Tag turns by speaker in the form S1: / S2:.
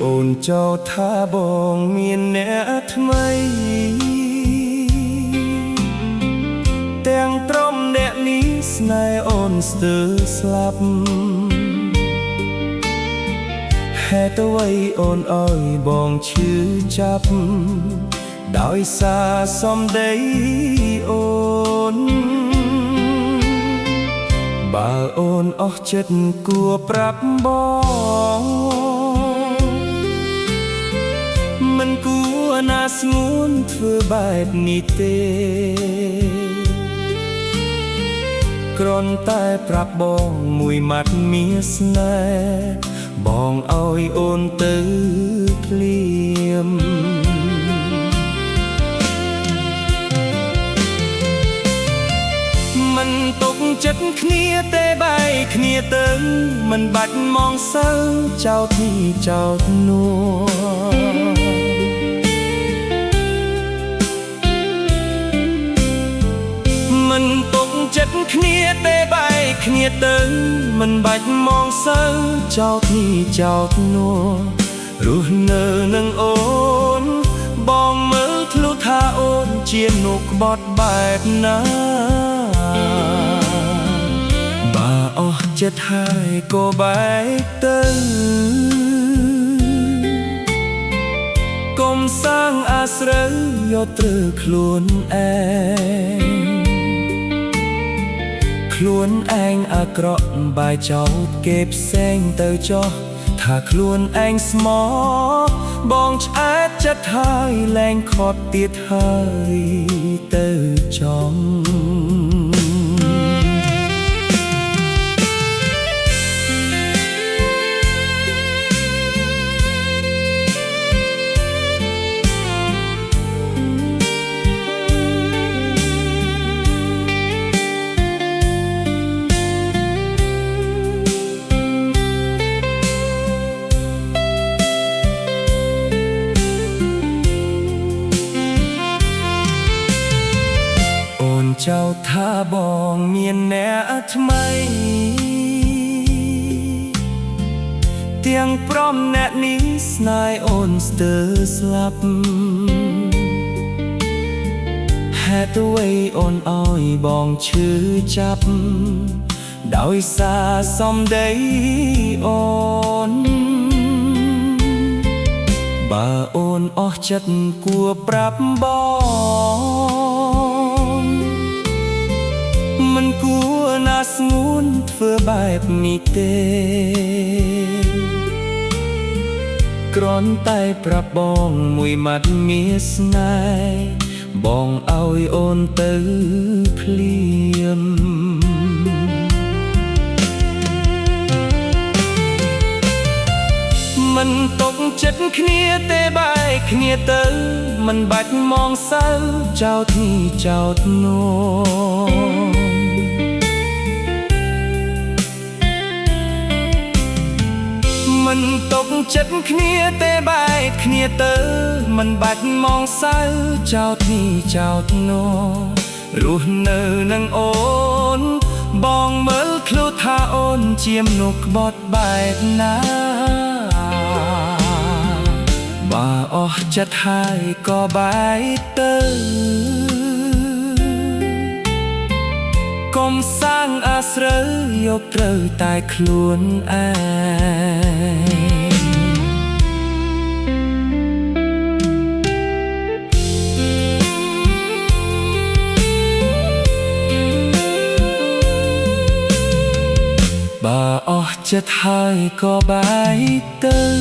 S1: អូនចោទថាបងមានអ្នកថ្មីទាំងត្រមអ្នកនេះស្នេហ៍អូនស្ទើរស្លាប់ហេតុអ្វីអូនអើយបងឈឺចាប់ដោយសារសម្ដីអូនបើអូនអស់ចិត្តគួរប្រាប់បងមិនគួរណាស្ងួនធ្វើបែបនេះទេគ្រាន់តែប្រាប់បងមួយម៉ាត់មានស្នេហ៍បងឲ្យអូនទៅភ្លាមមិនទុកចិត្តគ្នាទេបែកគ្នាទៅមិនបាច់មងសើចោទនេះចោទនោះមិនទុកចិត្តគ្នាទេបែកគ្នាទៅមិនបាច់មងសើចោទនេះចោទនោះរស់នៅនឹងអូនបងមើលធ្លុះថាអូនជានុក្បត់បែបណាបើអស់ចិត្តហើយក៏បែកទៅកុំសាងអាស្រូវយកត្រូវខ្លួនឯងខ្លួនឯងអាក្រក់បាយចោទគេផ្សេងទៅចោះថាខ្លួនឯងស្មោះបងឆ្អែតចិត្តហើយលែងខត់ទៀតហើយទៅចំចោទថាបងមានអ្នកថ្មីទាំងព្រមអ្នកនេះស្នេហ៍អូនស្ទើរស្លាប់ហេតុអ្វីអូនឲ្យបងឈឺចាប់ដោយសារសម្ដីអូនបើអូនអស់ចិត្តគួរប្រាប់បងមិនគួរណាស្ងួនធ្វើបែបនេះទេគ្រាន់តែប្រាប់បងមួយម៉ាត់មានស្នេហ៍បងឲ្យអូនទៅភ្លាមមិនទុកចិត្តគ្នាទេបែកគ្នាទៅមិនបាច់មងសើចោទនេះចោទនោះមិនទុកចិត្តគ្នាទេបែកគ្នាទៅមិនបាច់មងសើចោទនេះចោទនោះរស់នៅនឹងអូនបងមើលធ្លុះថាអូនជាមនុស្សក្បត់បែបណាបើអស់ចិត្តហើយក៏បែកទៅកុំសាងអាស្រូវយកត្រូវតែខ្លួនឯងបើអស់ចិត្តហើយក៏បែកទៅ